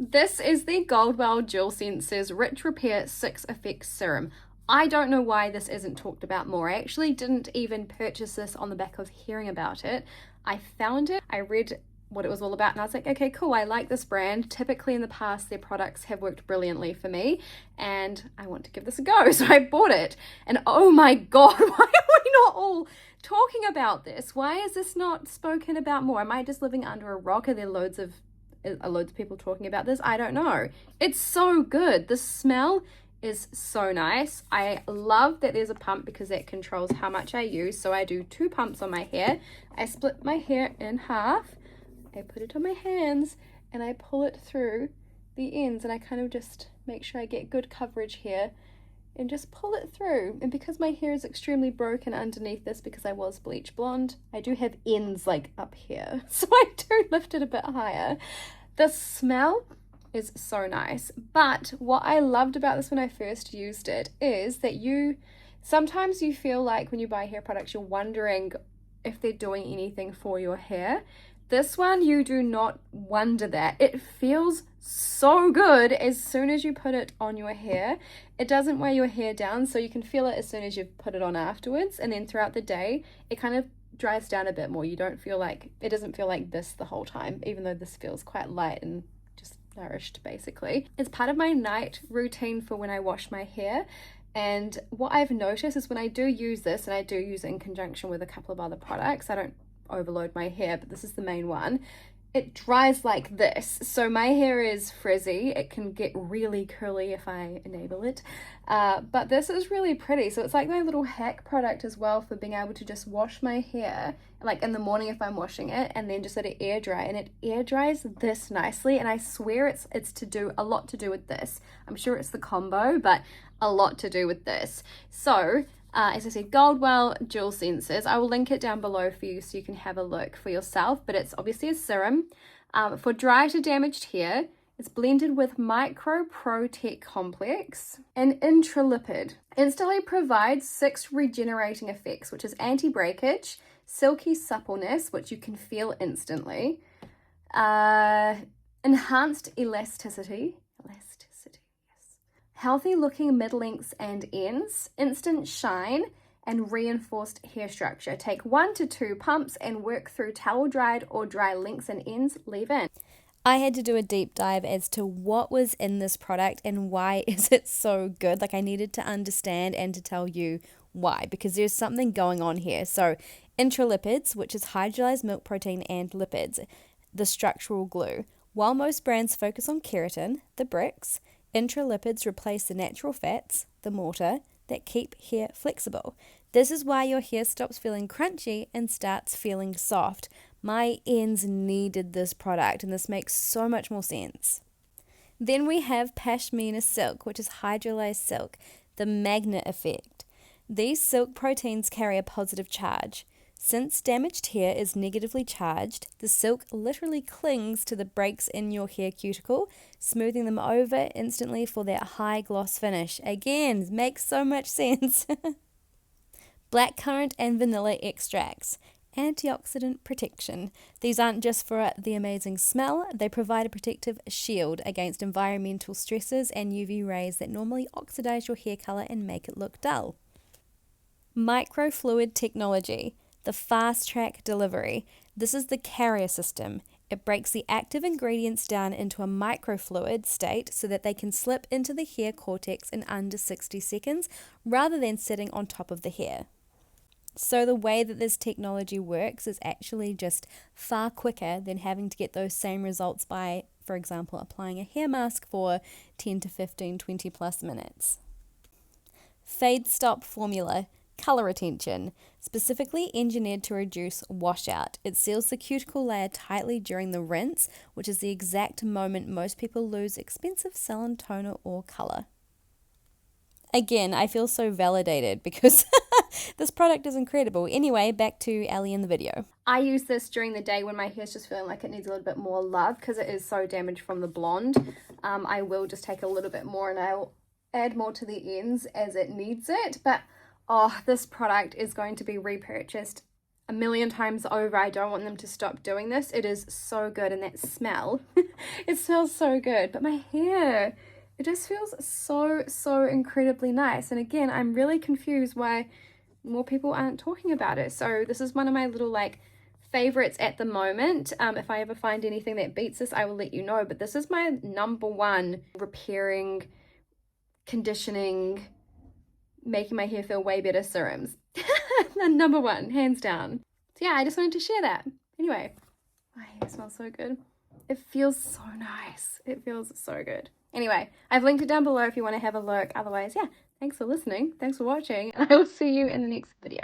This is the Goldwell Rich Repair 6 Effects Serum. I don't know why this isn't talked about more. I actually didn't even purchase this on the back of hearing about it. I found it, I read what it was all about, and I was like, okay, cool, I like this brand. Typically in the past, their products have worked brilliantly for me, and I want to give this a go. So I bought it, and oh my God, why are we not all talking about this? Why is this not spoken about more? Am I just living under a rock? Are there loads of people talking about this? I don't know. It's so good. The smell is so nice. I love that there's a pump because that controls how much I use. So I do 2 pumps on my hair. I split my hair in half. I put it on my hands and I pull it through the ends, and I kind of just make sure I get good coverage here and just pull it through. And because my hair is extremely broken underneath this because I was bleach blonde, I do have ends like up here, so I do lift it a bit higher. The smell is so nice, but what I loved about this when I first used it is that sometimes you feel like when you buy hair products, you're wondering if they're doing anything for your hair. This one, you do not wonder that. It feels so good as soon as you put it on your hair. It doesn't weigh your hair down, so you can feel it as soon as you've put it on afterwards, and then throughout the day, it kind of dries down a bit more. It doesn't feel like this the whole time, even though this feels quite light and just nourished, basically. It's part of my night routine for when I wash my hair. And what I've noticed is when I do use this, and I do use it in conjunction with a couple of other products, I don't overload my hair, but this is the main one, it dries like this. So my hair is frizzy. It can get really curly if I enable it, but this is really pretty. So it's like my little hack product as well for being able to just wash my hair like in the morning if I'm washing it, and then just let it air dry, and it air dries this nicely. And I swear it's to do a lot to do with this. I'm sure it's the combo, but a lot to do with this. So as I said, Goldwell Dual Sensors. I will link it down below for you so you can have a look for yourself, but it's obviously a serum. For dry to damaged hair, it's blended with Micro Protect Complex and Intralipid. Instantly provides 6 regenerating effects, which is anti-breakage, silky suppleness, which you can feel instantly, enhanced elasticity, healthy looking mid-lengths and ends, instant shine, and reinforced hair structure. Take 1 to 2 pumps and work through towel dried or dry lengths and ends, leave in. I had to do a deep dive as to what was in this product and why is it so good. Like, I needed to understand and to tell you why, because there's something going on here. So intralipids, which is hydrolyzed milk protein and lipids, the structural glue. While most brands focus on keratin, the bricks, intralipids replace the natural fats, the mortar, that keep hair flexible. This is why your hair stops feeling crunchy and starts feeling soft. My ends needed this product, and this makes so much more sense. Then we have Pashmina silk, which is hydrolyzed silk, the magnet effect. These silk proteins carry a positive charge. Since damaged hair is negatively charged, the silk literally clings to the breaks in your hair cuticle, smoothing them over instantly for that high gloss finish. Again, makes so much sense. Blackcurrant and vanilla extracts. Antioxidant protection. These aren't just for the amazing smell, they provide a protective shield against environmental stresses and UV rays that normally oxidize your hair color and make it look dull. Microfluid technology. The fast track delivery. This is the carrier system. It breaks the active ingredients down into a microfluid state so that they can slip into the hair cortex in under 60 seconds rather than sitting on top of the hair. So the way that this technology works is actually just far quicker than having to get those same results by, for example, applying a hair mask for 10 to 15, 20 plus minutes. Fade Stop formula. Color retention, specifically engineered to reduce washout. It seals the cuticle layer tightly during the rinse, which is the exact moment most people lose expensive salon toner or color. Again, I feel so validated because this product is incredible. Anyway, back to Ali in the video. I use this during the day when my hair's just feeling like it needs a little bit more love because it is so damaged from the blonde. I will just take a little bit more and I'll add more to the ends as it needs it, but oh, this product is going to be repurchased a million times over. I don't want them to stop doing this. It is so good, and that smell, it smells so good. But my hair, it just feels so incredibly nice. And again, I'm really confused why more people aren't talking about it. So this is one of my little like favorites at the moment. If I ever find anything that beats this, I will let you know. But this is my number one repairing, conditioning, making my hair feel way better serums. Number one, hands down. So yeah, I just wanted to share that. Anyway, my hair smells so good. It feels so nice. It feels so good. Anyway, I've linked it down below if you want to have a look. Otherwise, yeah, thanks for listening. Thanks for watching. And I will see you in the next video.